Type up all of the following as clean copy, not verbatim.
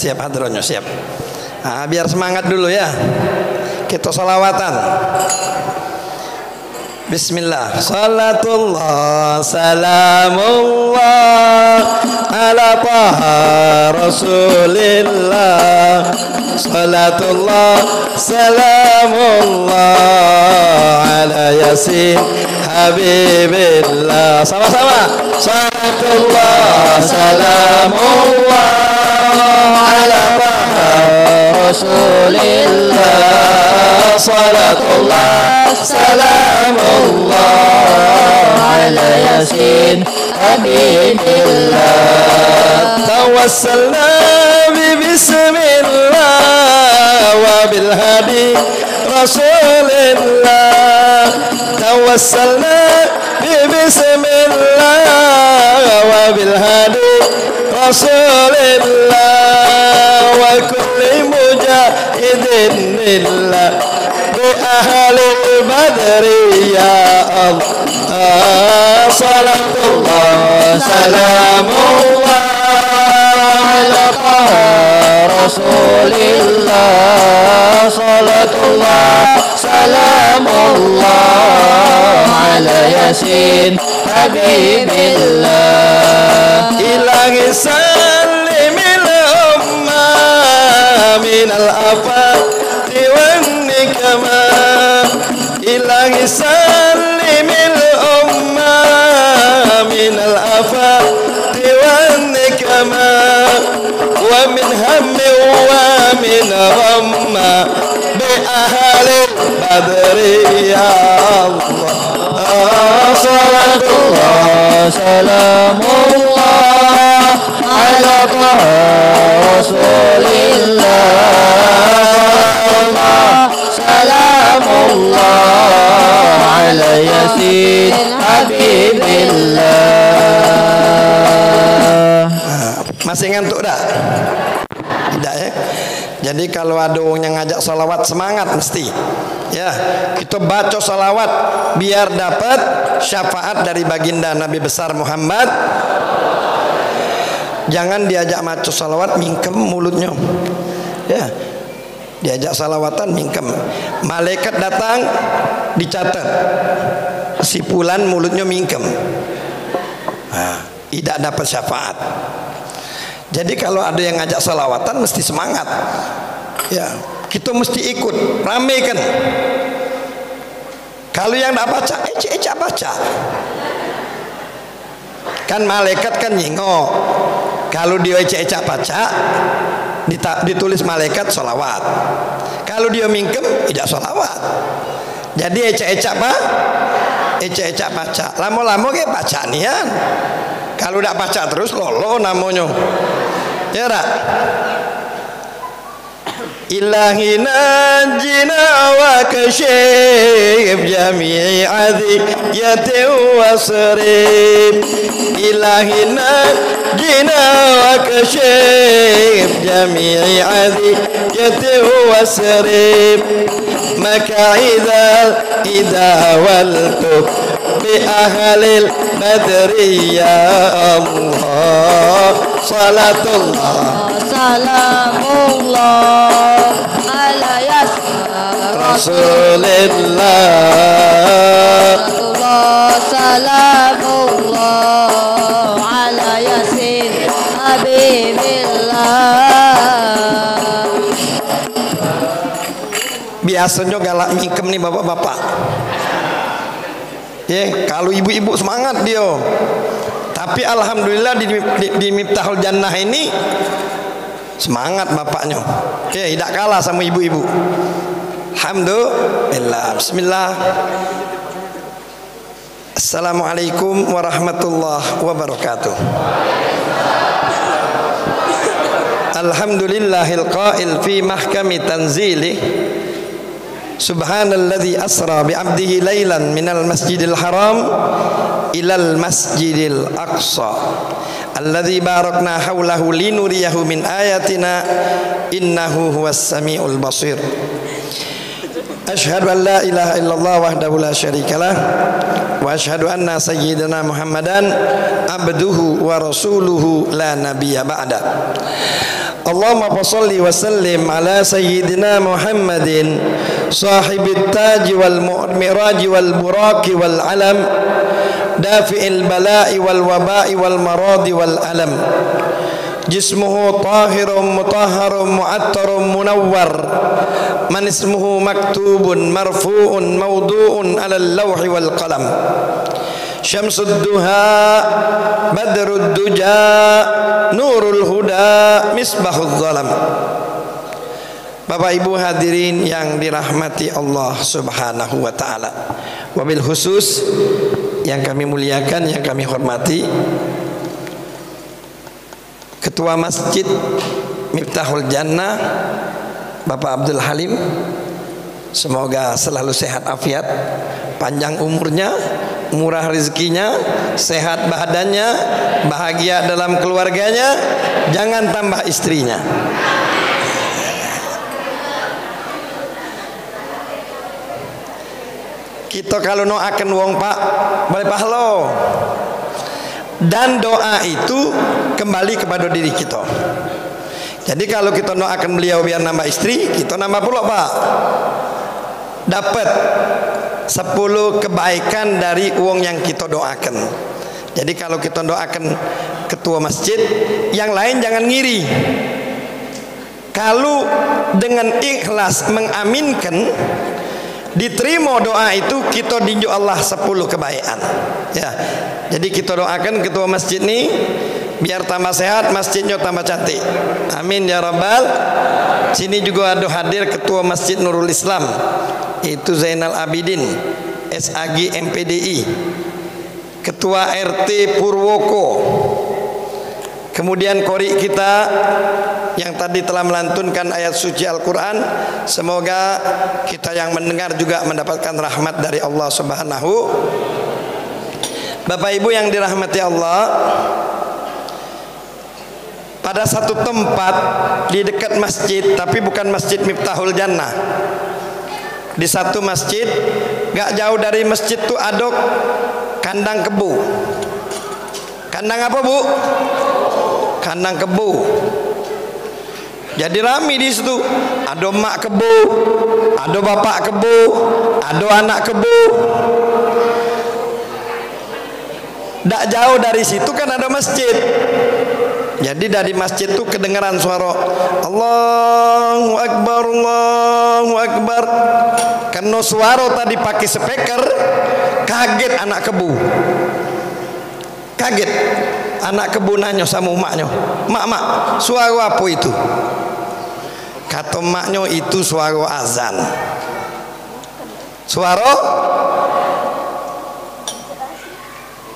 Siap hadronnya siap. Nah, biar semangat dulu ya. Kita salawatan. Bismillah. Salatullah salamullah ala taha rasulillah. Salatullah salamullah ala yasin habibillah. Sama-sama. Salatullah salamullah ala taha rasulillah. Salatullah salamullah ala yasin habibillah. Tawassalna bismillah wa bil hadi rasulillah. Tawassalna bismillah wa bil hadi rasulillah wa kulli mujahidin lillah bi ahlil badri ya Allah. Salatullah salamullah ala rasulillah. Salatullah salamullah ala yasin habibillah. Ilahi salimil ummah minal afati wan nikmah. Ilahi salimil ummah minal afati wan nikmah wa min hammi wa min ghamma bi ahlil badri ya Allah. Salatullah salamullah ala rasulillah. Salamullah ala yasin habibillah. Masih ngantuk dah? Tidak ya. Jadi kalau ada orang yang ngajak salawat, semangat mesti. Ya, kita baca salawat biar dapat syafaat dari baginda Nabi besar Muhammad. Jangan diajak maca salawat mingkem mulutnya. Ya, diajak salawatan mingkem. Malaikat datang dicatat. Si fulan mulutnya mingkem. Nah, tidak dapat syafaat. Jadi kalau ada yang ngajak salawatan mesti semangat. Ya, kita mesti ikut, ramaikan. Kalau yang tidak baca, ecek-ecek baca. Kan malaikat kan nyingok. Kalau dia ecek-ecek baca, ditulis malaikat salawat. Kalau dia mingkem, tidak salawat. Jadi ecek-ecek apa? Ecek-ecek baca. Lama-lama kayak baca nian. Kalau tidak baca terus lolo namanya. Ya tak? Ilahi najina wa kashif jami'i adhiyati wa sarib. Ilahi najina wa kashif jami'i adhiyati wa sarib. Maka idha wal tub bi ahlil badri ya Allah. Salatullah salamullah ala yasir rasulillah. Salamullah ala yasin habibillah. Biasanya galak mingkem nih bapak-bapak. Ya, kalau ibu-ibu semangat dia. Tapi alhamdulillah di Miftahul Jannah ini semangat bapaknya. Ya, tidak kalah sama ibu-ibu. Alhamdulillah. Bismillah. Assalamualaikum warahmatullahi wabarakatuh. Alhamdulillahil qail fi mahkami tanzilih Subhanalladzi asra bi 'abdihi lailan minal masjidil haram ilal masjidil aqsa alladzi barakna haulahu linuriyahu min ayatina innahu huwas samiul basir. Asyhadu an la ilaha illallah wahdahu la syarikalah wa asyhadu anna sayyidina Muhammadan abduhu wa rasuluhu la nabiyya ba'da. Allahumma shalli wa sallim ala sayyidina Muhammadin sahibit taji wal mu'miraji wal buraki wal alam dafi'il bala'i wal waba'i wal maradi wal alam jismuhu tahirum mutahharum mu'attarum munawwar man ismuhu maktubun marfu'un mawdu'un alal lawhi wal qalam syamsud duha badrud duja nurul huda misbahudz zalam. Bapak Ibu hadirin yang dirahmati Allah Subhanahu wa taala. Wabil khusus yang kami muliakan, yang kami hormati Ketua Masjid Miftahul Jannah Bapak Abdul Halim, semoga selalu sehat afiat, panjang umurnya, murah rezekinya, sehat badannya, bahagia dalam keluarganya, jangan tambah istrinya. Kita kalau doakan wong Pak boleh pahlo. Dan doa itu kembali kepada diri kita. Jadi kalau kita doakan beliau biar nambah istri, kita nambah pula Pak. Dapat 10 kebaikan dari uang yang kita doakan. Jadi kalau kita doakan ketua masjid, yang lain jangan ngiri. Kalau dengan ikhlas mengaminkan, diterima doa itu, kita dinjuk Allah 10 kebaikan. Ya. Jadi kita doakan ketua masjid ini biar tambah sehat, masjidnya tambah cantik. Amin ya rabbal. Sini juga ada hadir ketua Masjid Nurul Islam, itu Zainal Abidin SAG MPDI, ketua RT Purwoko, kemudian kori kita yang tadi telah melantunkan ayat suci Al-Quran. Semoga kita yang mendengar juga mendapatkan rahmat dari Allah Subhanahu. Bapak Ibu yang dirahmati Allah, pada satu tempat di dekat masjid, tapi bukan Masjid Miftahul Jannah, di satu masjid gak jauh dari masjid itu ada kandang kebu. Kandang apa Bu? Kandang kebu. Jadi rame di situ. Ada mak kebu, ada bapak kebu, ada anak kebu. Tak jauh dari situ kan ada masjid. Jadi dari masjid itu kedengaran suara Allahu Akbar, Allahu Akbar. Karena suara tadi pakai speaker, kaget anak kebu. Kaget. Anak kebu nanya sama maknya, mak, suara apa itu? Kata maknya, itu suara azan. Suara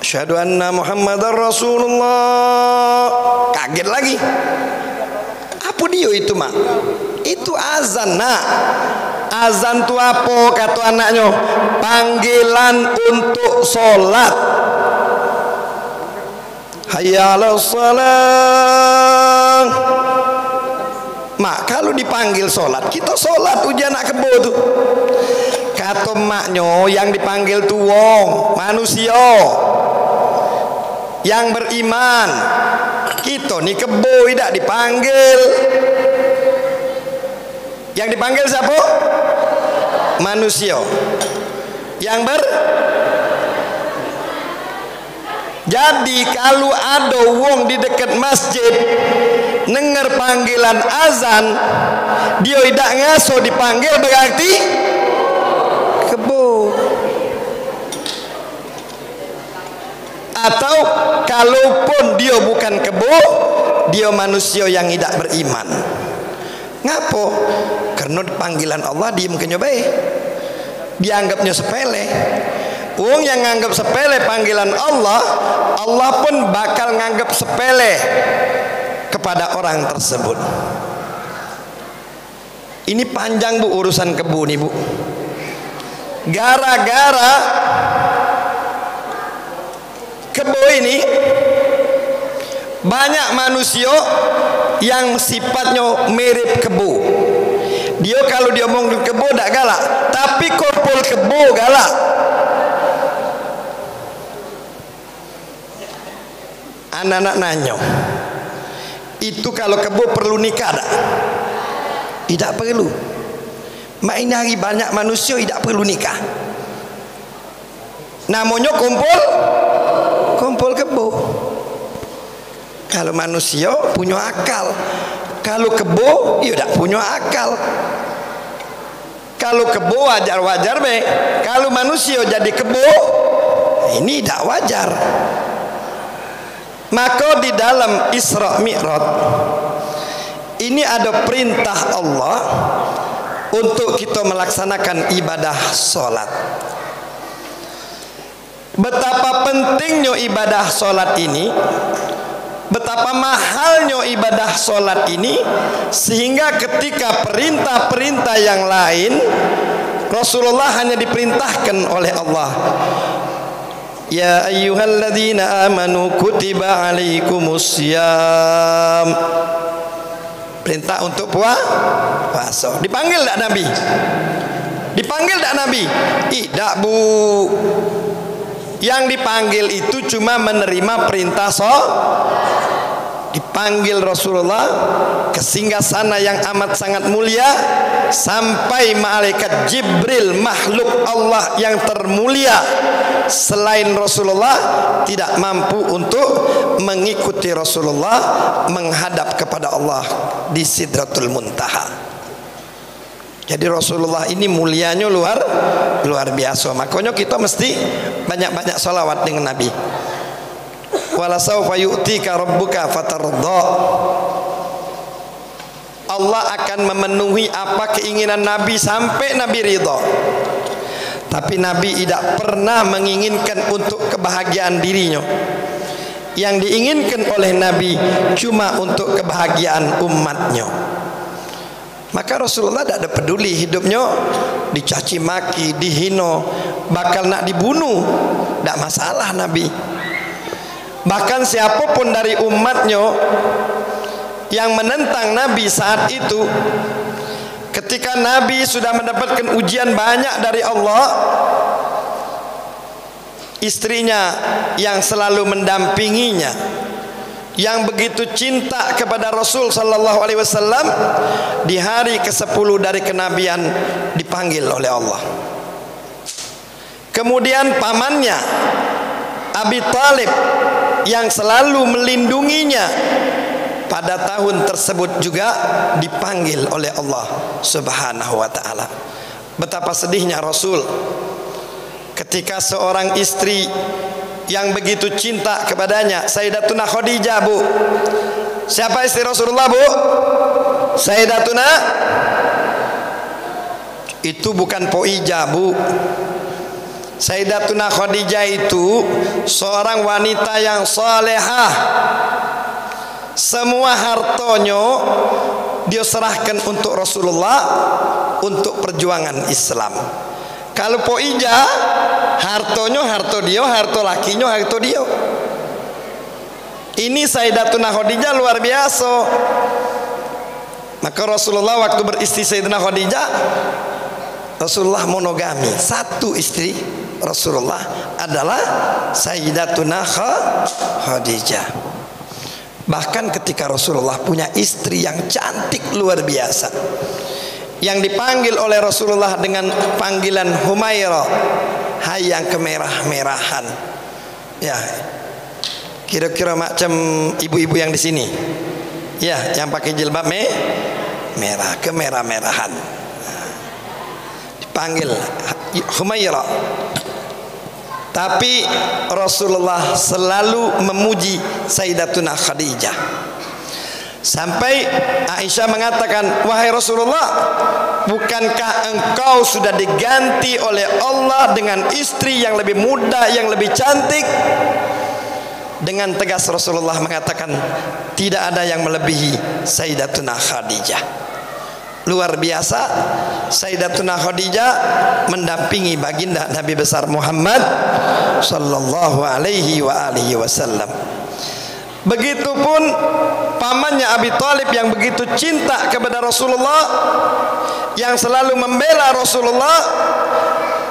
Asyhadu anna Muhammadar Rasulullah. Kaget lagi. Apa dia itu mak? Itu azan nak. Azan itu apa? Kata anaknya, panggilan untuk sholat. Hayya 'alas shalah. Mak, kalau dipanggil sholat, kita sholat uji anak kebo tuh. Kata maknya, yang dipanggil tuh wong manusia yang beriman. Kita nih kebo tidak dipanggil. Yang dipanggil siapa? Manusia yang Jadi kalau ada wong di dekat masjid denger panggilan azan, dia tidak ngaso dipanggil, berarti kebo. Atau kalaupun dia bukan kebo, dia manusia yang tidak beriman. Ngapo? Karena panggilan Allah dia mungkin nyobai, dianggapnya sepele. Wong yang nganggap sepele panggilan Allah, Allah pun bakal nganggap sepele kepada orang tersebut. Ini panjang Bu urusan kebo nih Bu. Gara-gara kebo ini banyak manusia yang sifatnya mirip kebo. Dia kalau dia ngomong kebo tak galak, tapi kumpul kebo galak. Anak-anak nanya, itu kalau kebo perlu nikah tak? Tidak perlu. Mak ini hari banyak manusia tidak perlu nikah. Namanya kumpul kebo. Kalau manusia punya akal, kalau kebo ya tidak punya akal. Kalau kebo wajar-wajar be. Kalau manusia jadi kebo, ini tidak wajar. Maka di dalam Isra Mi'raj ini ada perintah Allah untuk kita melaksanakan ibadah solat. Betapa pentingnya ibadah solat ini, betapa mahalnya ibadah solat ini, sehingga ketika perintah-perintah yang lain Rasulullah hanya diperintahkan oleh Allah, ya ayyuhalladzina amanu kutiba alaikumusiyam, perintah untuk puasa. Dipanggil tak Nabi? Dipanggil tak Nabi? Tidak Bu. Yang dipanggil itu cuma menerima perintah dipanggil Rasulullah ke singgasana yang amat sangat mulia, sampai malaikat Jibril, makhluk Allah yang termulia selain Rasulullah, tidak mampu untuk mengikuti Rasulullah menghadap kepada Allah di Sidratul Muntaha. Jadi Rasulullah ini mulianya luar biasa. Makanya kita mesti banyak-banyak salawat dengan Nabi. Wala sawfa yu'tika rabbuka fatardha. Allah akan memenuhi apa keinginan Nabi sampai Nabi ridha. Tapi Nabi tidak pernah menginginkan untuk kebahagiaan dirinya. Yang diinginkan oleh Nabi cuma untuk kebahagiaan umatnya. Maka Rasulullah tidak ada peduli hidupnya dicaci maki, dihina, bakal nak dibunuh, tidak masalah Nabi. Bahkan siapapun dari umatnya yang menentang Nabi saat itu, ketika Nabi sudah mendapatkan ujian banyak dari Allah, istrinya yang selalu mendampinginya, yang begitu cinta kepada Rasul sallallahu alaihi wasallam, di hari ke-10 dari kenabian dipanggil oleh Allah. Kemudian pamannya Abi Thalib yang selalu melindunginya pada tahun tersebut juga dipanggil oleh Allah Subhanahu wa taala. Betapa sedihnya Rasul ketika seorang istri yang begitu cinta kepadanya, Sayyidatuna Khadijah Bu. Siapa istri Rasulullah Bu? Sayyidatuna. Itu bukan Poija Bu. Sayyidatuna Khadijah itu seorang wanita yang salehah. Semua hartanya dia serahkan untuk Rasulullah untuk perjuangan Islam. Kalau Poija, hartonya harto dia, harto lakinya harto dia. Ini Sayyidatuna Khadijah luar biasa. Maka Rasulullah waktu beristri Sayyidatuna Khadijah, Rasulullah monogami. Satu istri Rasulullah adalah Sayyidatuna Khadijah. Bahkan ketika Rasulullah punya istri yang cantik luar biasa, yang dipanggil oleh Rasulullah dengan panggilan Humairah, hai yang kemerah-merahan. Ya, kira-kira macam ibu-ibu yang di sini, ya, yang pakai jilbab merah, kemerah-merahan. Dipanggil Humairah. Tapi Rasulullah selalu memuji Sayyidatuna Khadijah. Sampai Aisyah mengatakan, wahai Rasulullah, bukankah engkau sudah diganti oleh Allah dengan istri yang lebih muda, yang lebih cantik? Dengan tegas Rasulullah mengatakan, tidak ada yang melebihi Sayyidatuna Khadijah. luar biasa. Sayyidatuna Khadijah mendampingi baginda Nabi besar Muhammad sallallahu alaihi wasallam. Begitupun pamannya Abi Thalib yang begitu cinta kepada Rasulullah, yang selalu membela Rasulullah.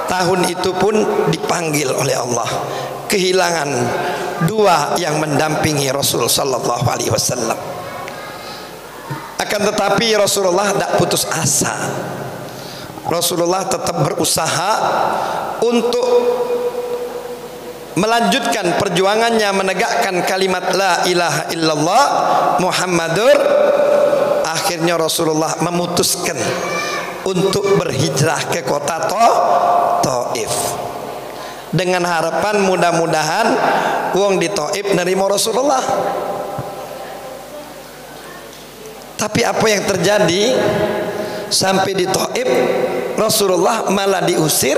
Tahun itu pun dipanggil oleh Allah, kehilangan dua yang mendampingi Rasul sallallahu alaihi wasallam. Akan tetapi Rasulullah tidak putus asa. Rasulullah tetap berusaha untuk melanjutkan perjuangannya menegakkan kalimat la ilaha illallah Muhammadur. Akhirnya Rasulullah memutuskan untuk berhijrah ke kota Taif dengan harapan mudah-mudahan wong di Taif nerima Rasulullah. Tapi apa yang terjadi? Sampai di Taif Rasulullah malah diusir,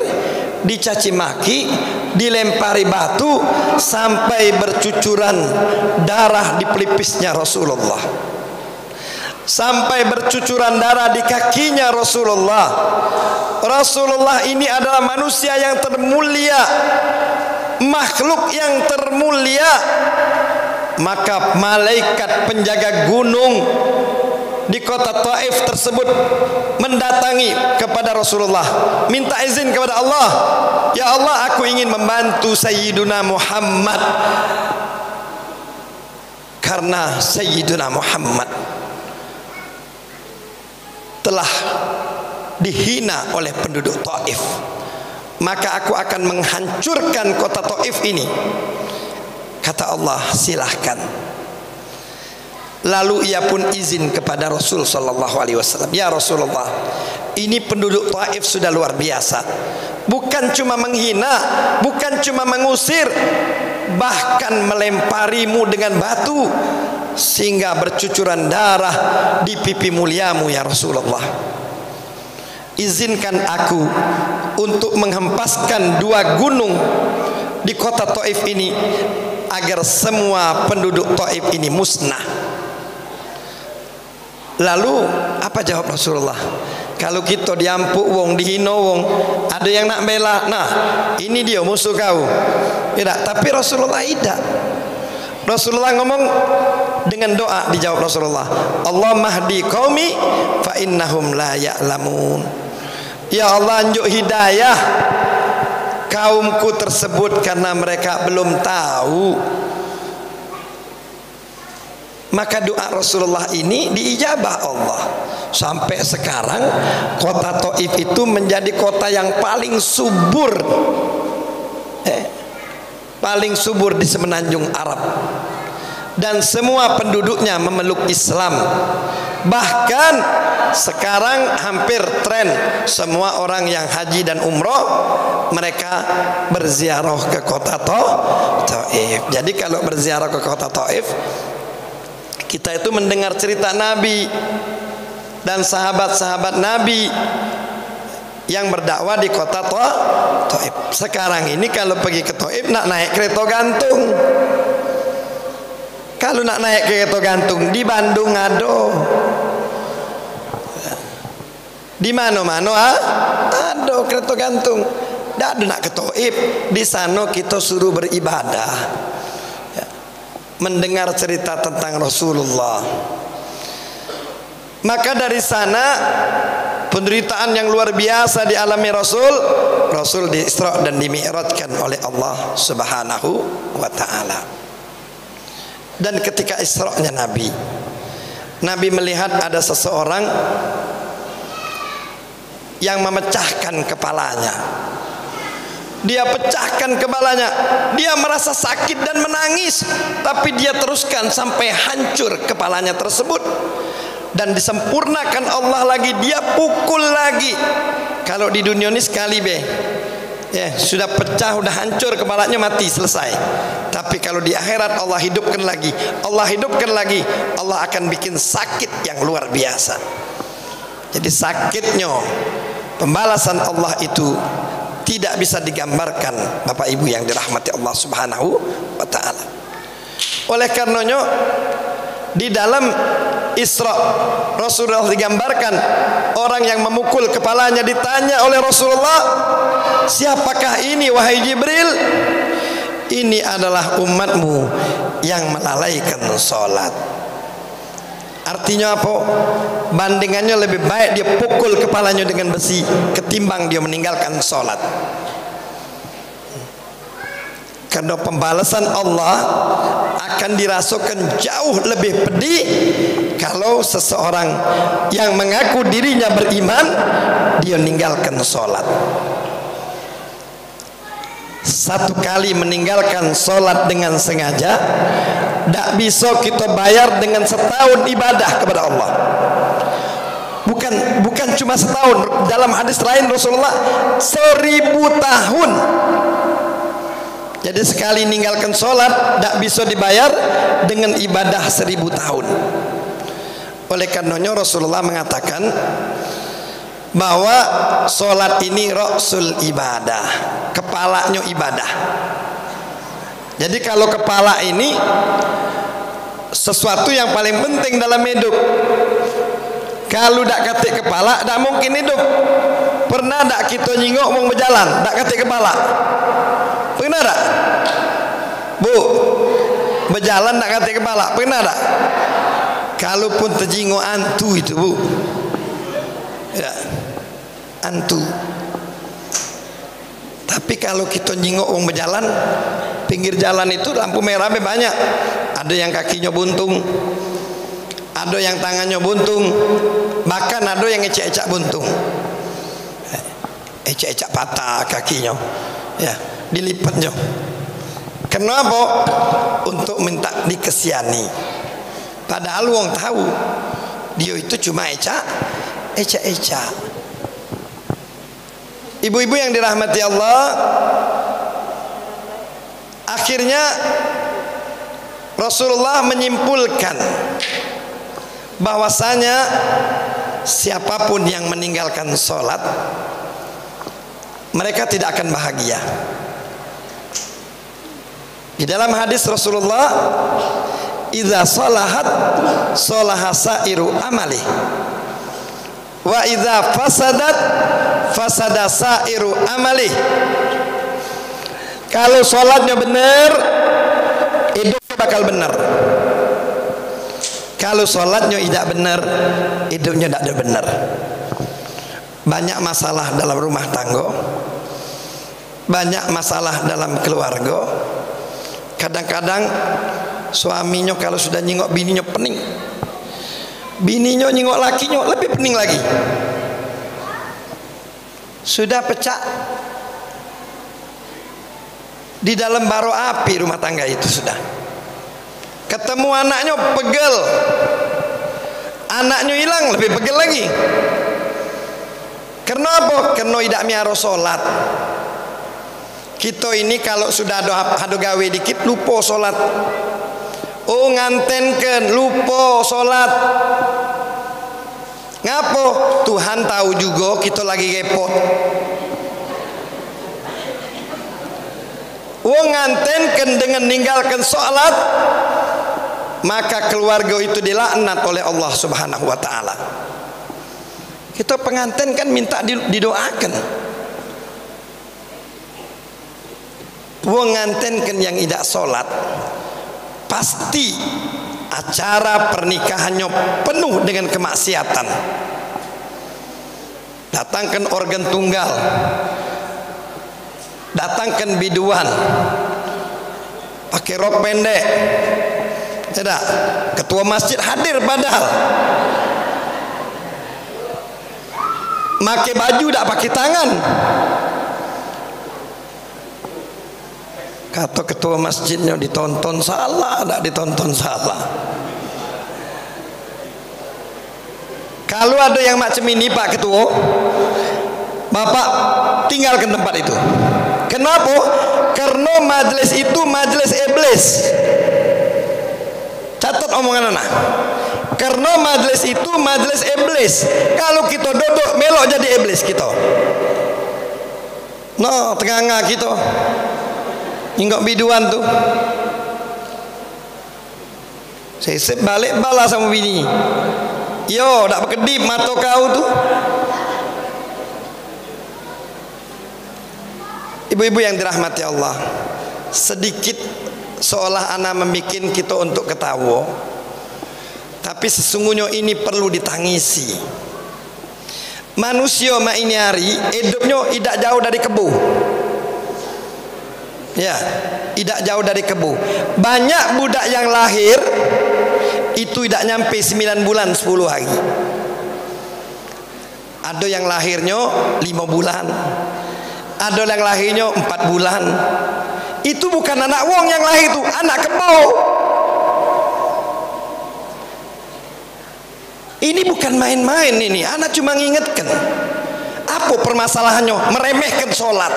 dicaci maki, dilempari batu, sampai bercucuran darah di pelipisnya Rasulullah, sampai bercucuran darah di kakinya Rasulullah. Rasulullah ini adalah manusia yang termulia, makhluk yang termulia. Maka malaikat penjaga gunung di kota Taif tersebut mendatangi kepada Rasulullah, minta izin kepada Allah, ya Allah, aku ingin membantu Sayyiduna Muhammad, karena Sayyiduna Muhammad telah dihina oleh penduduk Taif, maka aku akan menghancurkan kota Taif ini. Kata Allah, silahkan. Lalu ia pun izin kepada Rasul sallallahu alaihi wasallam, ya Rasulullah, ini penduduk Taif sudah luar biasa, bukan cuma menghina, bukan cuma mengusir, bahkan melemparimu dengan batu sehingga bercucuran darah di pipi muliamu ya Rasulullah. Izinkan aku untuk menghempaskan dua gunung di kota Taif ini agar semua penduduk Taif ini musnah. Lalu apa jawab Rasulullah? Kalau kita diampuk wong, dihina wong, ada yang nak bela, nah ini dia musuh kau. Tidak, tapi Rasulullah tidak. Rasulullah ngomong dengan doa, dijawab Rasulullah, Allah mahdi qaumi fa innahum la ya'lamun. Ya Allah, anjuk hidayah kaumku tersebut karena mereka belum tahu. Maka doa Rasulullah ini diijabah Allah. Sampai sekarang kota Taif itu menjadi kota yang paling subur, paling subur di semenanjung Arab, dan semua penduduknya memeluk Islam. Bahkan sekarang hampir tren semua orang yang haji dan umroh mereka berziarah ke kota Taif. Jadi kalau berziarah ke kota Taif, kita itu mendengar cerita Nabi dan sahabat-sahabat Nabi yang berdakwah di kota Taif. Sekarang ini kalau pergi ke Taif nak naik kereta gantung. Kalau nak naik kereta gantung di Bandung ada, di mana-mana ada kereta gantung. Tak ada nak ke Taif. Di sana kita suruh beribadah, mendengar cerita tentang Rasulullah. Maka dari sana penderitaan yang luar biasa dialami Rasul di Isra dan di Mi'rajkan oleh Allah Subhanahu wa taala. Dan ketika Isra-nya Nabi melihat ada seseorang yang memecahkan kepalanya. Dia pecahkan kepalanya, dia merasa sakit dan menangis, tapi dia teruskan sampai hancur kepalanya tersebut. Dan disempurnakan Allah lagi, dia pukul lagi. Kalau di dunia ini sekali sudah pecah, sudah hancur kepalanya, mati, selesai. Tapi kalau di akhirat Allah hidupkan lagi, Allah akan bikin sakit yang luar biasa. Jadi sakitnya pembalasan Allah itu tidak bisa digambarkan, Bapak Ibu yang dirahmati Allah Subhanahu wa taala. Oleh karenanya di dalam Isra, Rasulullah digambarkan orang yang memukul kepalanya, ditanya oleh Rasulullah, siapakah ini wahai Jibril? Ini adalah umatmu yang melalaikan sholat. Artinya apa? Bandingannya lebih baik dia pukul kepalanya dengan besi ketimbang dia meninggalkan sholat. Karena pembalasan Allah akan dirasakan jauh lebih pedih kalau seseorang yang mengaku dirinya beriman dia meninggalkan sholat. Satu kali meninggalkan sholat dengan sengaja, tidak bisa kita bayar dengan setahun ibadah kepada Allah. Bukan cuma setahun. Dalam hadis lain Rasulullah 1000 tahun. Jadi sekali meninggalkan sholat tidak bisa dibayar dengan ibadah 1000 tahun. Oleh karenanya Rasulullah mengatakan bahwa sholat ini rasul ibadah, kepalanya ibadah. Jadi kalau kepala ini sesuatu yang paling penting dalam hidup. Kalau tak katik kepala, tak mungkin hidup. Pernah tak kita nyingok mau berjalan, tak katik kepala? Pernah tak? Bu, berjalan tak katik kepala? Pernah tak? Kalaupun terjingok antu itu, Bu. Ya, antu. Tapi kalau kita nyingok orang berjalan, pinggir jalan itu lampu merah banyak. Ada yang kakinya buntung, ada yang tangannya buntung, bahkan ada yang ecak-ecak buntung, ecak-ecak patah kakinya, ya dilipatnya. Kenapa? Untuk minta dikesiani. Padahal orang tahu dia itu cuma ecak-ecak. Ibu-ibu yang dirahmati Allah, akhirnya Rasulullah menyimpulkan bahwasanya siapapun yang meninggalkan sholat mereka tidak akan bahagia. Di dalam hadis Rasulullah, idza salahat salaha sairu amali wa idza fasadat fasada sairu amali. Kalau sholatnya benar, hidupnya bakal benar. Kalau sholatnya tidak benar, hidupnya tidak benar. Banyak masalah dalam rumah tangga, banyak masalah dalam keluarga. Kadang-kadang suaminya kalau sudah nyingok bininya pening, bininya nyingok lakinya lebih pening lagi. Sudah pecah di dalam baro api rumah tangga itu sudah. Ketemu anaknya pegel, anaknya hilang lebih pegel lagi. Kenapa? Karena tidak miaro sholat. Kita ini kalau sudah ada gawe dikit lupa sholat. Oh ngantenken lupa sholat. Ngapo? Tuhan tahu juga kita lagi repot. Oh ngantenken dengan meninggalkan sholat, maka keluarga itu dilaknat oleh Allah Subhanahu wa taala. Kita pengantin kan minta didoakan. Wong nganten kan yang tidak sholat, pasti acara pernikahannya penuh dengan kemaksiatan. Datangkan organ tunggal, datangkan biduan, pakai rok pendek. Tidak, ketua masjid hadir padahal pakai baju tak pakai tangan. Kata ketua masjidnya ditonton salah, tak ditonton salah. Kalau ada yang macam ini Pak Ketua, Bapak tinggalkan tempat itu. Kenapa? Karena majelis itu majelis iblis. Catat omongan anak. Karena majelis itu majelis iblis. Kalau kita duduk melok jadi iblis kita. No, tengah-tengah kita. Inggok biduan tuh. Sesep balik balas sama bini. Yo, tak berkedip mata kau tu. Ibu-ibu yang dirahmati Allah, sedikit seolah ana membikin kita untuk ketawa, tapi sesungguhnya ini perlu ditangisi. Manusia mak ini hari hidupnya tidak jauh dari kebu. Ya, tidak jauh dari kebu. Banyak budak yang lahir itu tidak nyampe 9 bulan 10 hari. Ada yang lahirnya 5 bulan, ada yang lahirnya 4 bulan. Itu bukan anak wong yang lahir, itu anak kebau. Ini bukan main-main ini. Anak cuma ngingetkan. Apa permasalahannya? Meremehkan sholat.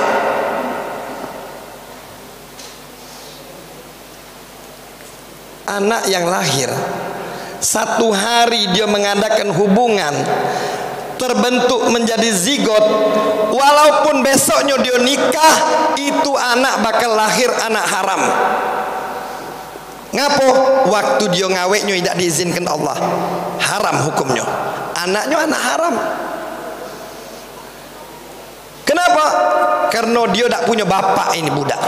Anak yang lahir 1 hari dia mengadakan hubungan, terbentuk menjadi zigot, walaupun besoknya dia nikah, itu anak bakal lahir anak haram. Ngapo? Waktu dia ngaweknya tidak diizinkan Allah, haram hukumnya. Anaknya anak haram. Kenapa? Karena dia tidak punya bapak ini budak.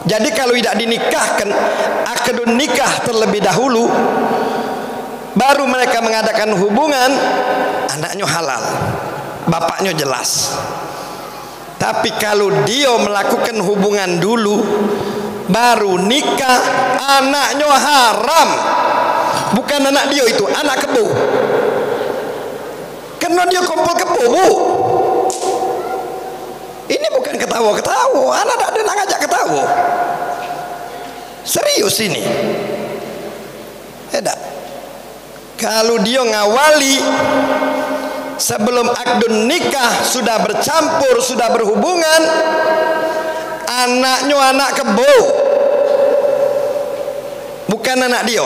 Jadi kalau tidak dinikahkan, akad nikah terlebih dahulu, baru mereka mengadakan hubungan, anaknya halal, bapaknya jelas. Tapi kalau dia melakukan hubungan dulu baru nikah, anaknya haram. Bukan anak dia, itu anak kebo. Karena dia kumpul kebo, Bu. Ini bukan ketawa-ketawa. Anak tak ada nak ngajak ketawa. Serius ini. Tidak. Kalau dia ngawali sebelum akdun nikah sudah bercampur, sudah berhubungan, anaknya anak kebo, bukan anak dia,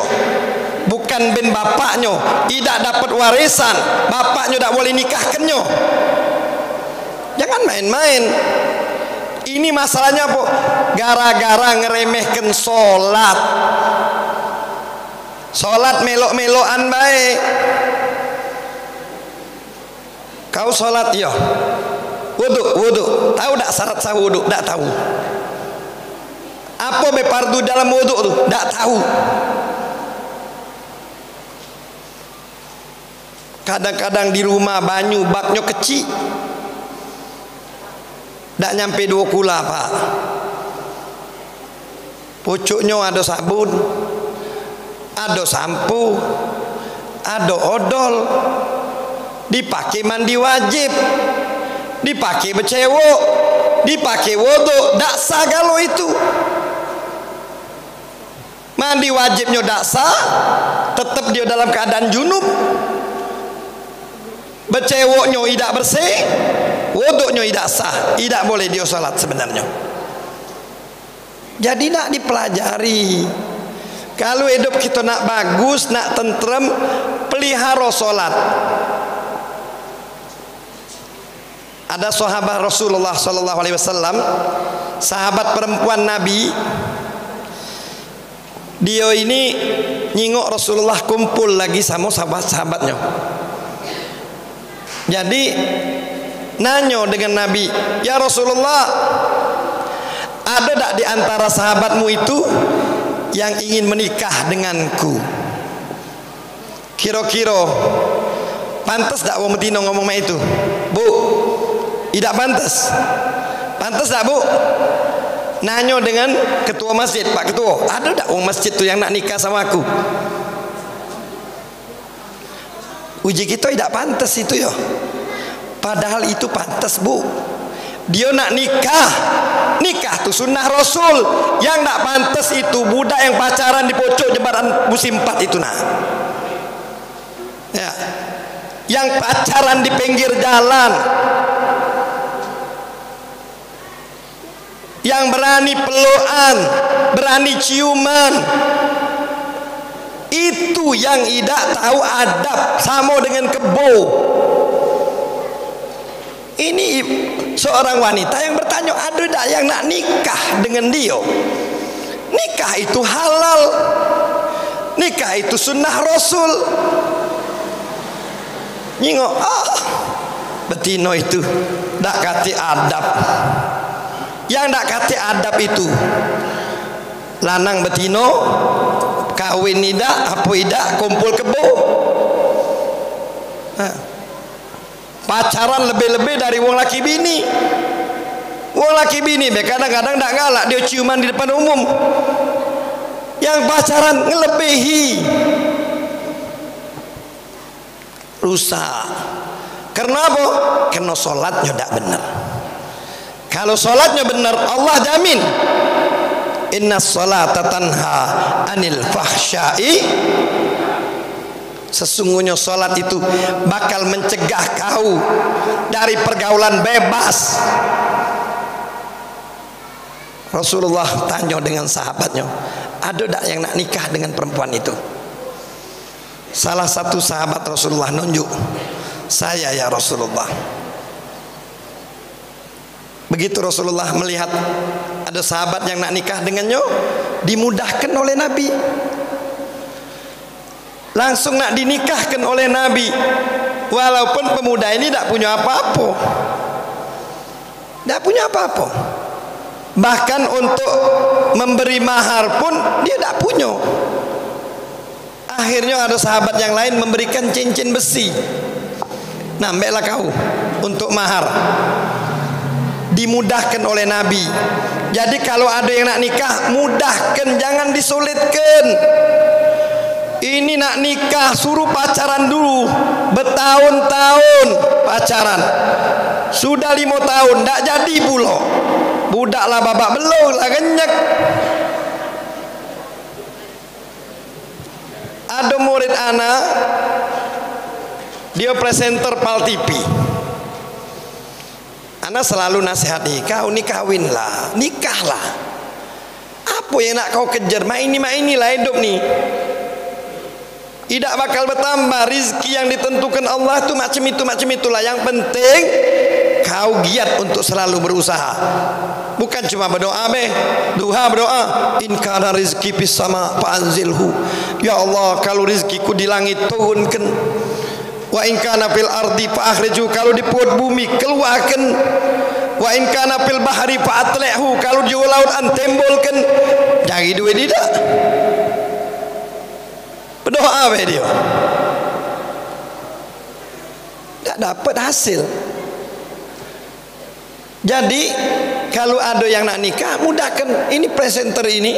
bukan ben bapaknya, tidak dapat warisan, bapaknya tidak boleh nikahkannya. Jangan main-main. Ini masalahnya apa? Gara-gara ngeremehkan sholat. Sholat melok-melokan baik. Kau sholat ya, wudu. Tahu tak syarat sah wudu? Tak tahu. Apa bepardu dalam wudu tu? Tak tahu. Kadang-kadang di rumah banyu baknya kecil, tak nyampe 2 kula, Pak. Pucuknya ada sabun, ada sampo, ada odol, dipakai mandi wajib, dipakai becewok, dipakai wudu, tak sah kalau itu. Mandi wajibnya tak sah, tetap dia dalam keadaan junub. Becewoknya tidak bersih, wuduknya tidak sah, tidak boleh dia salat sebenarnya. Jadi nak dipelajari. Kalau hidup kita nak bagus, nak tentrem, pelihara salat. Ada sahabat Rasulullah sallallahu alaihi wasallam, sahabat perempuan Nabi. Dia ini nyingok Rasulullah kumpul lagi sama sahabat-sahabatnya. Jadi nanya dengan Nabi, ya Rasulullah, ada tak di antara sahabatmu itu yang ingin menikah denganku? Kira-kira pantas tak wong Medina ngomong itu? Bu, tidak pantas. Pantas tak, Bu? Nanya dengan ketua masjid, Pak Ketua, ada tak wong masjid tu yang nak nikah sama aku? Uji kita tidak pantas itu ya. Padahal itu pantas, Bu. Dia nak nikah, nikah tu sunnah Rasul. Yang nak pantas itu budak yang pacaran di pojok jembatan musim 4 itu nah. Ya. Yang pacaran di pinggir jalan, yang berani pelukan, berani ciuman, itu yang tidak tahu adab, sama dengan kebo. Ini seorang wanita yang bertanya, ada tak yang nak nikah dengan dia? Nikah itu halal. Nikah itu sunnah Rasul. Nyingok, betino itu dak kati adab. Yang dak kati adab itu lanang betino kawin idak apa idak kumpul kebo. Pacaran lebih-lebih dari wong laki bini. Wong laki bini kadang-kadang dak galak dia ciuman di depan umum. Yang pacaran ngelebihi, rusak. Karena apa? Karena sholatnya tidak benar. Kalau sholatnya benar, Allah jamin inna sholata tanha anil fahsyai. Sesungguhnya sholat itu bakal mencegah kau dari pergaulan bebas. Rasulullah tanya dengan sahabatnya, ada tak yang nak nikah dengan perempuan itu? Salah satu sahabat Rasulullah nunjuk, saya ya Rasulullah. Begitu Rasulullah melihat ada sahabat yang nak nikah dengannya, dimudahkan oleh Nabi. Langsung nak dinikahkan oleh Nabi. Walaupun pemuda ini tak punya apa-apa. Tak punya apa-apa. Bahkan untuk memberi mahar pun dia tak punya. Akhirnya ada sahabat yang lain memberikan cincin besi. Nah, ambillah kau untuk mahar. Dimudahkan oleh Nabi. Jadi kalau ada yang nak nikah, mudahkan, jangan disulitkan. Ini nak nikah suruh pacaran dulu, bertahun-tahun pacaran. Sudah 5 tahun tak jadi pula. Budaklah babak belum lah kenyek. Ada murid anak, dia presenter Pal TV. Anak selalu nasihati, kau nikahwinlah, nikahlah. Apa yang nak kau kejar? Mak inilah hidup nih. Tidak bakal bertambah. Rizki yang ditentukan Allah itu macam itulah. Yang penting kau giat untuk selalu berusaha. Bukan cuma berdoa duha berdoa, in kana rizki fis sama fa'anzilhu. Ya Allah, kalau rizkiku di langit turunkan. Wa in kana fil ardi fa'akhriju, kalau di perut bumi keluarkan. Wa in kana fil bahri fa'atlihu, kalau di laut antembolkan. Cari duit tidak. Berdoa dia. Tak dapat hasil. Jadi kalau ada yang nak nikah, mudahkan. Ini presenter ini,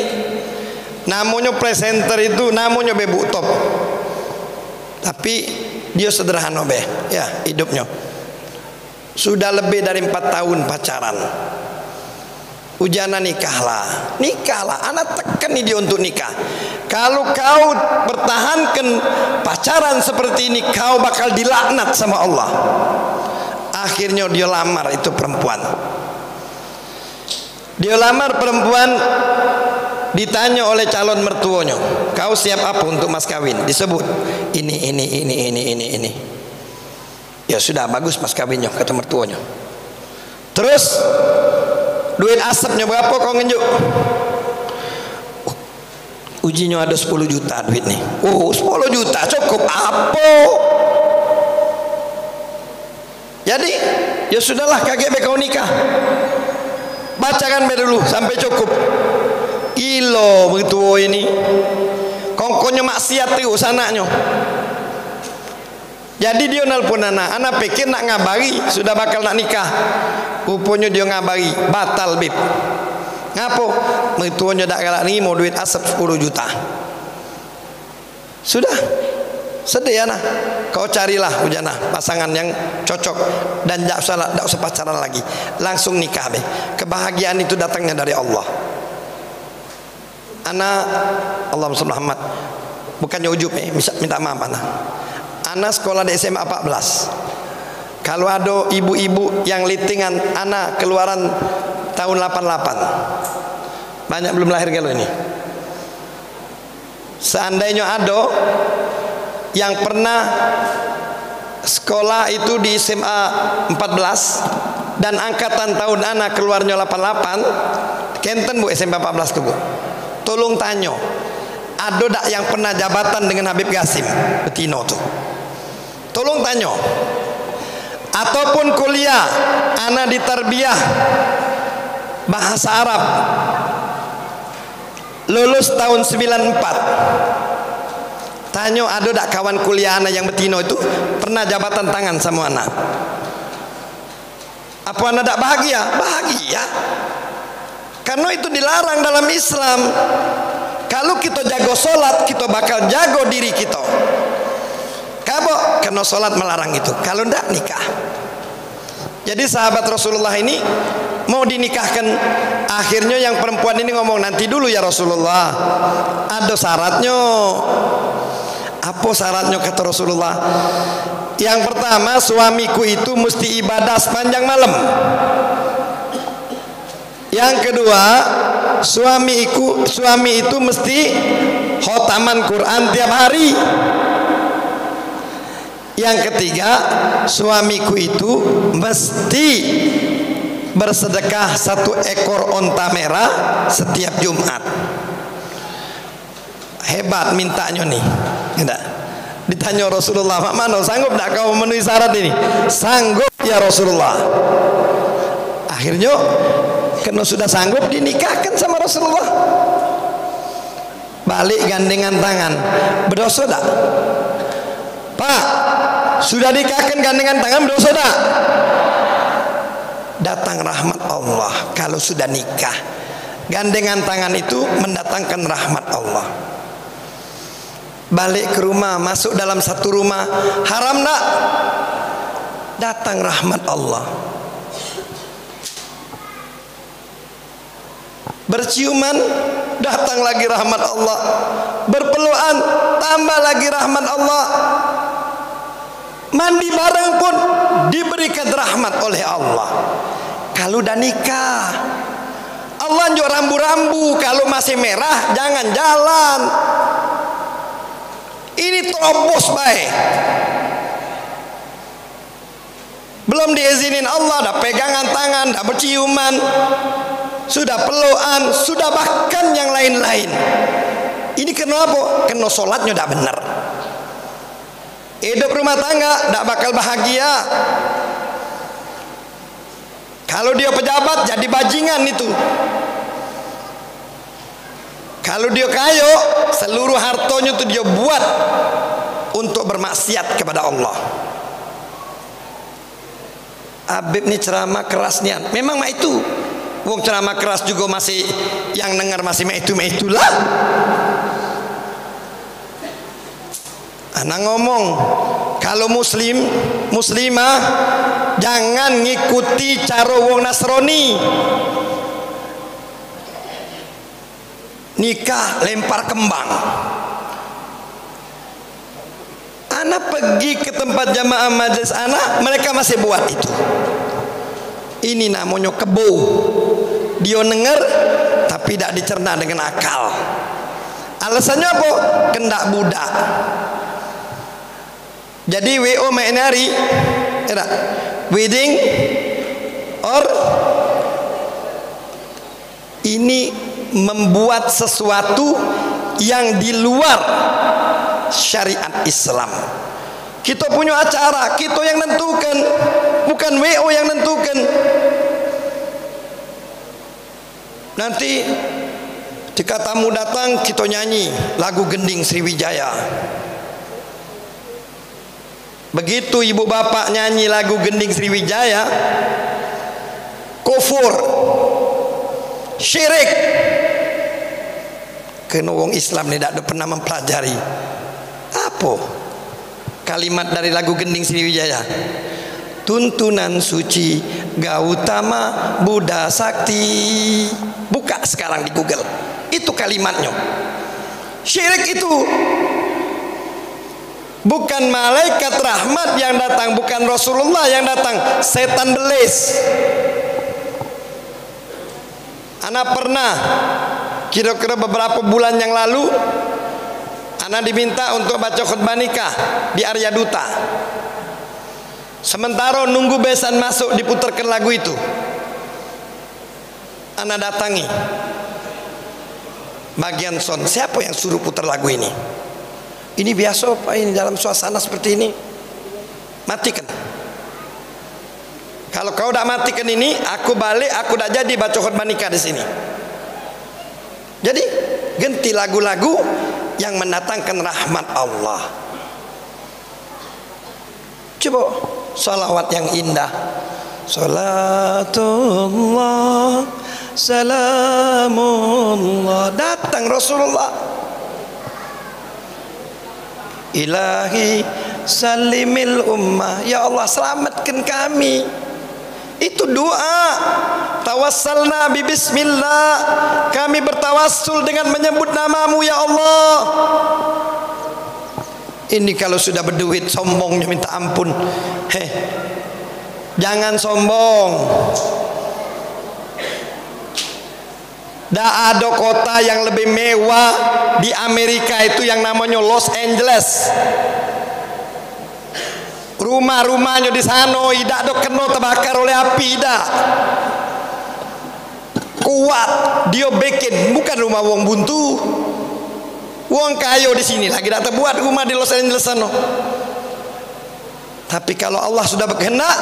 namanya presenter itu namanya bebuk top. Tapi dia sederhana ya hidupnya. Sudah lebih dari 4 tahun pacaran. Ujana nikahlah. Anak tekan dia untuk nikah. Kalau kau pertahankan pacaran seperti ini, kau bakal dilaknat sama Allah. Akhirnya dia lamar itu perempuan. Dia lamar perempuan, ditanya oleh calon mertuanya, kau siap apa untuk mas kawin? Disebut ini. Ya sudah, bagus mas kawinnya, kata mertuanya. Terus duit asapnya berapa kau ngenjuk? Ujinya ada 10 juta duit nih. 10 juta cukup apa? Jadi ya sudahlah, KGB kau nikah. Bacakan dulu sampai cukup. Ilo begitu ini. Kongkonya maksiat terus anaknya. Jadi dia nelpon anak pikir nak ngabari sudah bakal nak nikah. Rupanya dia ngabari batal bib. Ngapo? Mertuanya dak galak ni mau duit asap 10 juta. Sudah. Sedih anak. Kau carilah ujana pasangan yang cocok dan tak usah pacaran lagi. Langsung nikah be. Kebahagiaan itu datangnya dari Allah. Anak Allahumma shalli Muhammad. Bukannya ujub minta maaf anak. Anak sekolah di SMA 14. Kalau ada ibu-ibu yang litingan anak keluaran tahun 88, banyak belum lahir kalau ini. Seandainya ada yang pernah sekolah itu di SMA 14 dan angkatan tahun anak keluarnya 88, kenten bu SMA 14 ke bu. Tolong tanya, ada dak yang pernah jabatan dengan Habib Qasim betino tuh? Tolong tanya. Ataupun kuliah ana di tarbiyah bahasa Arab lulus tahun 94. Tanya ada dak kawan kuliah ana yang betino itu pernah jabatan tangan sama ana? Apa ana dak bahagia? Bahagia. Karena itu dilarang dalam Islam. Kalau kita jago solat, kita bakal jago diri kita. Kabo, karena solat melarang itu. Kalau ndak nikah. Jadi sahabat Rasulullah ini mau dinikahkan. Akhirnya yang perempuan ini ngomong, nanti dulu ya Rasulullah. Ada syaratnya. Apa syaratnya kata Rasulullah? Yang pertama, suamiku itu mesti ibadah sepanjang malam. Yang kedua, suami itu mesti khotaman Quran tiap hari. Yang ketiga, suamiku itu mesti bersedekah 1 ekor onta merah setiap Jumat. Hebat mintanya nih. Tidak. Ditanya Rasulullah, "Mak Mano, sanggup tak kau memenuhi syarat ini?" "Sanggup ya Rasulullah." Akhirnya karena sudah sanggup dinikahkan sama Rasulullah. Balik gandengan tangan. Berdosa tak? Pak, sudah nikahkan gandengan tangan, berdosa tak? Datang rahmat Allah kalau sudah nikah. Gandengan tangan itu mendatangkan rahmat Allah. Balik ke rumah, masuk dalam satu rumah, haram tak? Datang rahmat Allah. Berciuman, datang lagi rahmat Allah. Berpelukan, tambah lagi rahmat Allah. Mandi bareng pun diberikan rahmat oleh Allah. Kalau udah nikah, Allah njuk rambu-rambu. Kalau masih merah jangan jalan. Ini terobos baik. Belum diizinin Allah, dah pegangan tangan, dah berciuman, sudah pelukan, sudah bahkan yang lain-lain. Ini kenapa? Karena sholatnya tidak benar. Hidup rumah tangga tidak bakal bahagia. Kalau dia pejabat jadi bajingan itu. Kalau dia kaya, seluruh hartanya itu dia buat untuk bermaksiat kepada Allah. Habib ini ceramah kerasnya. Memang mah itu. Wong ceramah keras juga masih yang dengar masih itulah. Anak ngomong, kalau muslimah jangan ngikuti cara wong Nasrani. Nikah lempar kembang. Anak pergi ke tempat jamaah majelis anak, mereka masih buat itu. Ini namanya kebo. Dia dengar tapi tidak dicerna dengan akal. Alasannya apa? Kendak budak. Jadi WO mainari, wedding or ini membuat sesuatu yang di luar syariat Islam. Kita punya acara, kita yang nentukan, bukan WO yang nentukan. Nanti jika tamu datang, kita nyanyi lagu Gending Sriwijaya. Begitu ibu bapak nyanyi lagu Gending Sriwijaya, kufur, syirik. Kena wong Islam ni tak pernah mempelajari apa kalimat dari lagu Gending Sriwijaya. Tuntunan suci Gautama Buddha Sakti. Buka sekarang di Google, itu kalimatnya. Syirik itu bukan malaikat rahmat yang datang, bukan Rasulullah yang datang, setan belis. Anak pernah kira-kira beberapa bulan yang lalu, anak diminta untuk baca khutbah nikah di Arya Duta. Sementara nunggu besan masuk diputarkan lagu itu, anak datangi. bagian sound. Siapa yang suruh putar lagu ini? Ini biasa Pak, ini dalam suasana seperti ini. Matikan. Kalau kau tidak matikan ini, aku balik, aku tidak jadi baca khutbah nikah di sini. Jadi ganti lagu-lagu yang mendatangkan rahmat Allah. Coba salawat yang indah. Salatullah salamullah, datang Rasulullah. Ilahi salimil ummah, ya Allah selamatkan kami. Itu doa. Tawassalna bi bismillah, kami bertawassul dengan menyebut namamu ya Allah. Ini kalau sudah berduit sombongnya minta ampun. Jangan sombong. Tidak ada kota yang lebih mewah di Amerika itu yang namanya Los Angeles. Rumah-rumahnya di sana tidak ada kena terbakar oleh api, tidak. Kuat dia bikin, bukan rumah wong buntu. Wong kayo di sini lagi tidak terbuat rumah di Los Angeles sana. Tapi kalau Allah sudah berkehendak,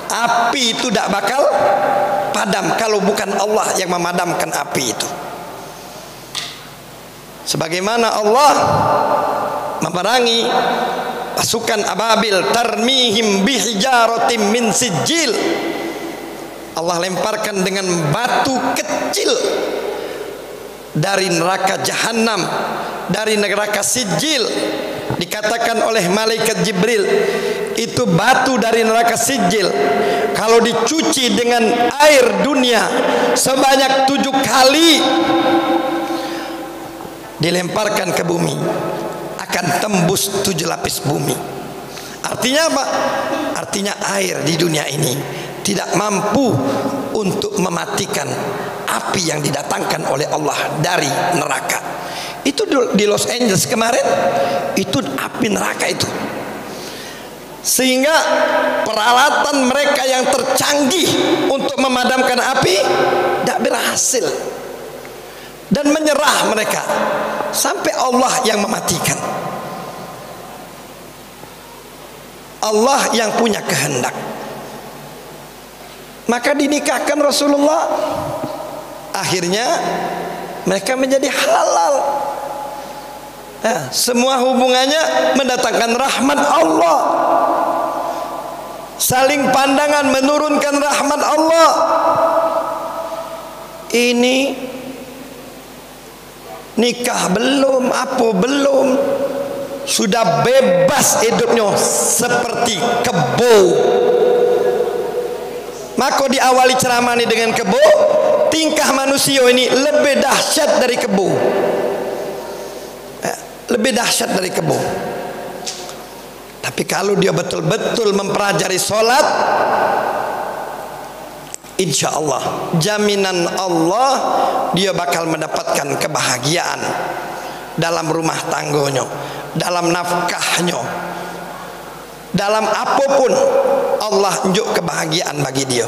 api itu tidak bakal padam kalau bukan Allah yang memadamkan api itu. Sebagaimana Allah memerangi pasukan ababil, tarmihim bihijaratim min sijil, Allah lemparkan dengan batu kecil dari neraka jahanam, dari neraka sijil. Dikatakan oleh malaikat Jibril, itu batu dari neraka sijil kalau dicuci dengan air dunia sebanyak 7 kali, dilemparkan ke bumi, akan tembus 7 lapis bumi. Artinya apa? Artinya air di dunia ini tidak mampu untuk mematikan api yang didatangkan oleh Allah dari neraka. Itu di Los Angeles kemarin, itu api neraka itu. Sehingga peralatan mereka yang tercanggih untuk memadamkan api tidak berhasil, dan menyerah mereka sampai Allah yang mematikan. Allah yang punya kehendak. Maka dinikahkan Rasulullah. Akhirnya mereka menjadi halal. Semua hubungannya mendatangkan rahmat Allah. Saling pandangan menurunkan rahmat Allah. Ini nikah belum, apa belum, sudah bebas hidupnya seperti kebo. Maka diawali ceramah ini dengan kebo. Tingkah manusia ini lebih dahsyat dari kebo. Lebih dahsyat dari kebo. Tapi kalau dia betul-betul mempelajari solat, insya Allah, jaminan Allah, dia bakal mendapatkan kebahagiaan dalam rumah tangganya, dalam nafkahnya, dalam apapun. Allah unjuk kebahagiaan bagi dia.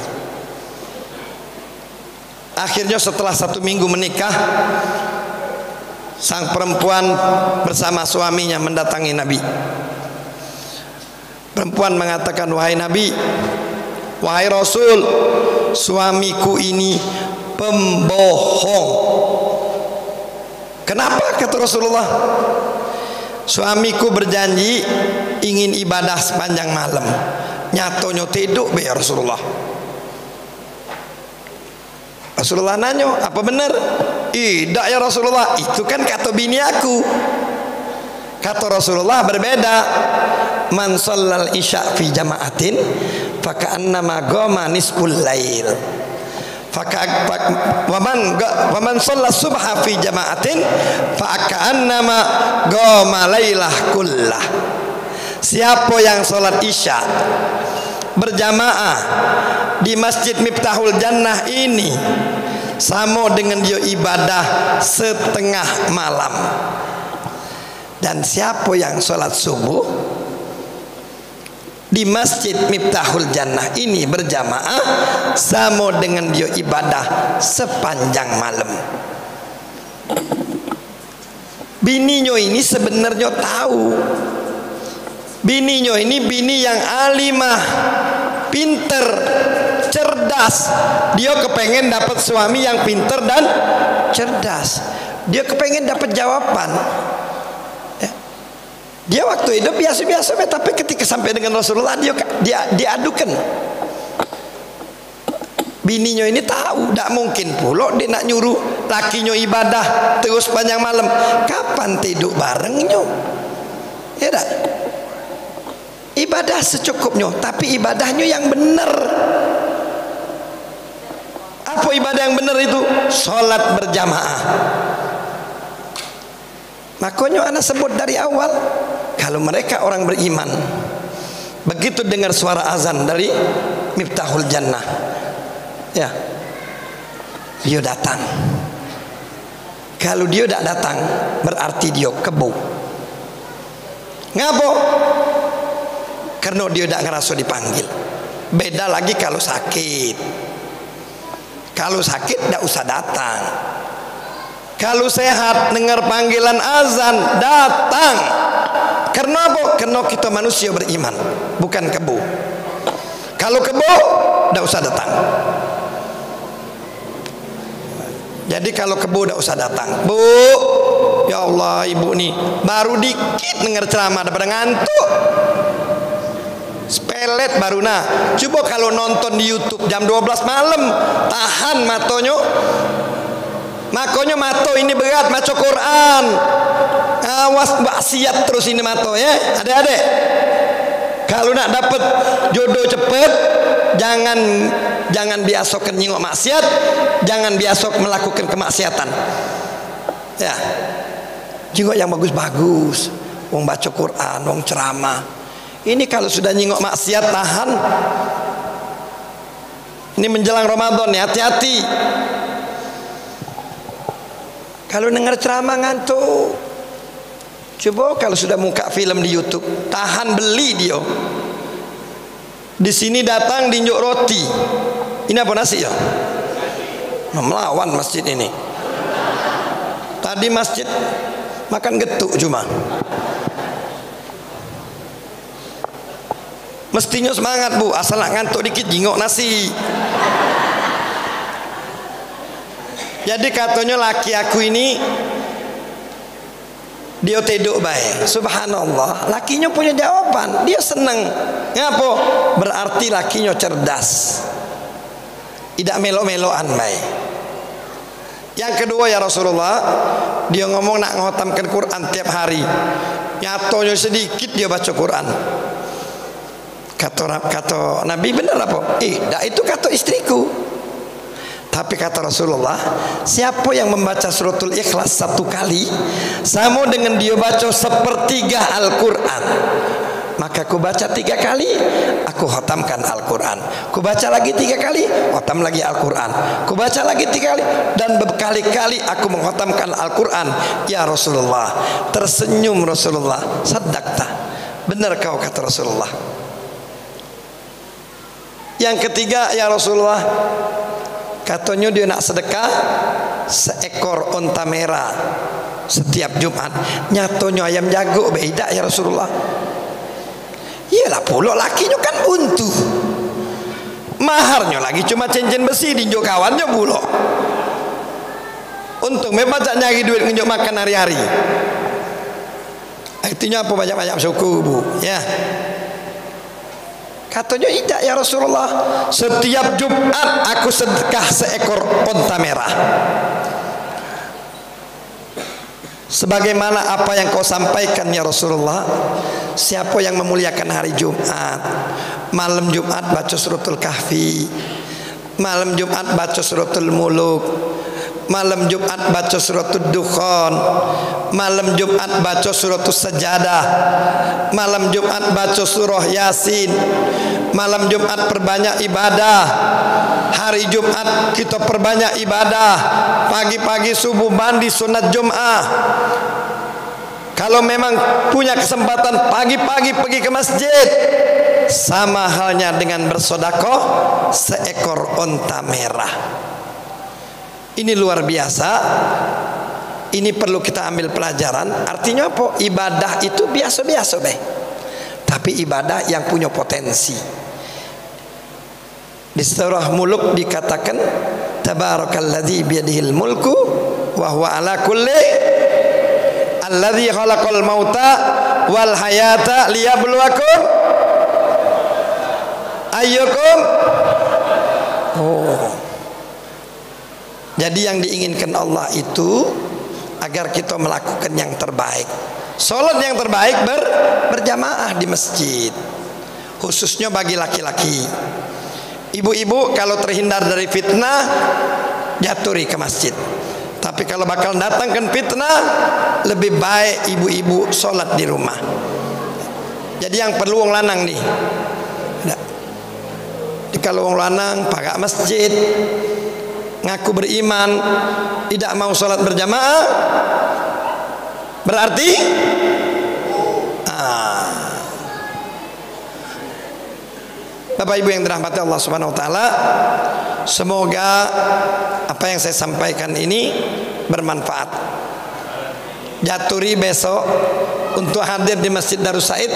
Akhirnya setelah 1 minggu menikah, sang perempuan bersama suaminya mendatangi Nabi. Perempuan mengatakan, wahai Nabi, wahai Rasul, suamiku ini pembohong. Kenapa? Kata Rasulullah, suamiku berjanji ingin ibadah sepanjang malam, nyatonya tidur be ya Rasulullah. Rasulullah nanya, apa benar? Tidak ya Rasulullah, itu kan kata bini aku. Kata Rasulullah berbeda. Man shallal isya fi jama'atin faka'annama goma nisful lail. Wa man shalla subha fi jama'atin faka'annama goma lailah kullah. Siapa yang sholat isya berjamaah di Masjid Miftahul Jannah ini, sama dengan dia ibadah setengah malam. Dan siapa yang sholat subuh di Masjid Miftahul Jannah ini berjamaah, sama dengan dia ibadah sepanjang malam. Bininya ini sebenarnya tahu. Bininya ini bini yang alimah, pinter, cerdas. Dia kepengen dapat suami yang pinter dan cerdas. Dia kepengen dapat jawaban. Dia waktu itu biasa-biasa, tapi ketika sampai dengan Rasulullah dia diadukan. Bininya ini tahu, tidak mungkin pula dia nak nyuruh lakinya ibadah terus panjang malam. Kapan tidur barengnya? Ya tak? Ibadah secukupnya, tapi ibadahnya yang benar. Apa ibadah yang benar itu? Salat berjamaah. Makanya anak sebut dari awal, kalau mereka orang beriman, begitu dengar suara azan dari Miftahul Jannah, ya, dia datang. Kalau dia tidak datang, berarti dia kebo. Ngapa? Karena dia tidak ngerasa dipanggil. Beda lagi kalau sakit. Kalau sakit tidak usah datang. Kalau sehat dengar panggilan azan datang. Karena apa? Karena kita manusia beriman, bukan kebo. Kalau kebo tidak usah datang. Jadi kalau kebo tidak usah datang. Bu, ya Allah, ibu nih baru dikit dengar ceramah daripada ngantuk. Sepelet baru nah. Coba kalau nonton di YouTube jam 12 malam, tahan matonya. Makanya mato ini berat, maco Quran. Awas maksiat terus ini mato ya. Adik-adik, kalau nak dapat jodoh cepet, jangan biasakan nyingok maksiat, jangan biasa melakukan kemaksiatan. Ya. Jingok yang bagus-bagus, wong baca Quran, wong ceramah. Ini kalau sudah nyingok maksiat tahan. Ini menjelang Ramadan ya, hati-hati. Kalau dengar ceramah ngantuk. Coba kalau sudah muka film di YouTube, tahan beli dia. Di sini datang dinjuk roti. Ini apa nasi ya? Melawan masjid ini. Tadi masjid makan getuk cuma. Mestinya semangat bu, asal nak ngantuk dikit jingok nasi. Jadi katanya laki aku ini dia tidur baik. Subhanallah, lakinya punya jawaban, dia senang. Ngapa? Berarti lakinya cerdas, tidak melo-meloan baik. Yang kedua ya Rasulullah, dia ngomong nak ngotamkan Quran tiap hari. Nyatonya sedikit dia baca Quran. Kata Nabi benar apa? Itu kata istriku. Tapi kata Rasulullah, siapa yang membaca suratul Ikhlas 1 kali sama dengan dia baca 1/3 Al-Quran, maka ku baca 3 kali, aku khatamkan Al-Quran. Ku baca lagi 3 kali, khatam lagi Al-Quran. Ku baca lagi 3 kali, dan berkali-kali aku mengkhatamkan Al-Quran. Ya Rasulullah, tersenyum Rasulullah. Saddaqta, benar kau kata Rasulullah. Yang ketiga ya Rasulullah, katanya dia nak sedekah seekor onta merah setiap Jumat. Nyatonya ayam jago beda ya Rasulullah. Iyalah pula lakinya kan untu, maharnya lagi cuma cincin besi di kawannya pula. Untung memang tak nyari duit nginjok makan hari-hari. Artinya apa? Banyak-banyak syukur bu ya. Katanya tidak ya Rasulullah, setiap Jumat aku sedekah seekor onta merah. Sebagaimana apa yang kau sampaikan ya Rasulullah, siapa yang memuliakan hari Jumat, malam Jumat baca suratul Kahfi, malam Jumat baca suratul Muluk, malam Jumat baca suratul Dukhan, malam Jumat baca suratul Sajadah, malam Jumat baca surah Yasin, malam Jumat perbanyak ibadah. Hari Jumat kita perbanyak ibadah. Pagi-pagi subuh mandi sunat Jum'ah. Kalau memang punya kesempatan pagi-pagi pergi ke masjid, sama halnya dengan bersedekah seekor onta merah. Ini luar biasa. ini perlu kita ambil pelajaran. Artinya apa? Ibadah itu biasa-biasa deh, tapi ibadah yang punya potensi. Di surah Mulk dikatakan tabarakalladzi biyadihil mulku wa huwa ala kulli alladzi khalaqal mauta wal hayata liyabluwakum ayyukum. Oh. Jadi yang diinginkan Allah itu agar kita melakukan yang terbaik. Salat yang terbaik berjamaah di masjid, khususnya bagi laki-laki. Ibu-ibu kalau terhindar dari fitnah, jaturi ke masjid. Tapi kalau bakal datangkan fitnah, lebih baik ibu-ibu sholat di rumah. Jadi yang perlu wong lanang nih. Kalau wong lanang pakai masjid, ngaku beriman, tidak mau sholat berjamaah, berarti Bapak Ibu yang dirahmati Allah Subhanahu wa taala, semoga apa yang saya sampaikan ini bermanfaat. Jaturi besok untuk hadir di Masjid Darus Said,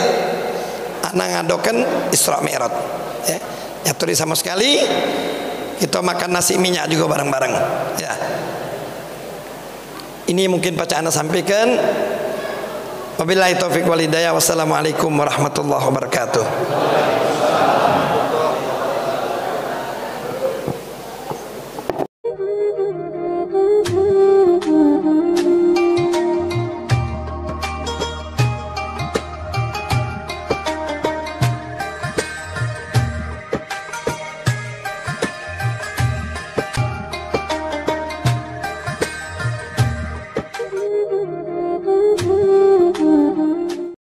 anak ngadoken Isra Mi'raj. Ya, jaturi sama sekali. Kita makan nasi minyak juga bareng-bareng. Ya. Ini mungkin Pak Ana sampaikan. Wabillahi taufiq wal hidayah. Wassalamualaikum warahmatullahi wabarakatuh.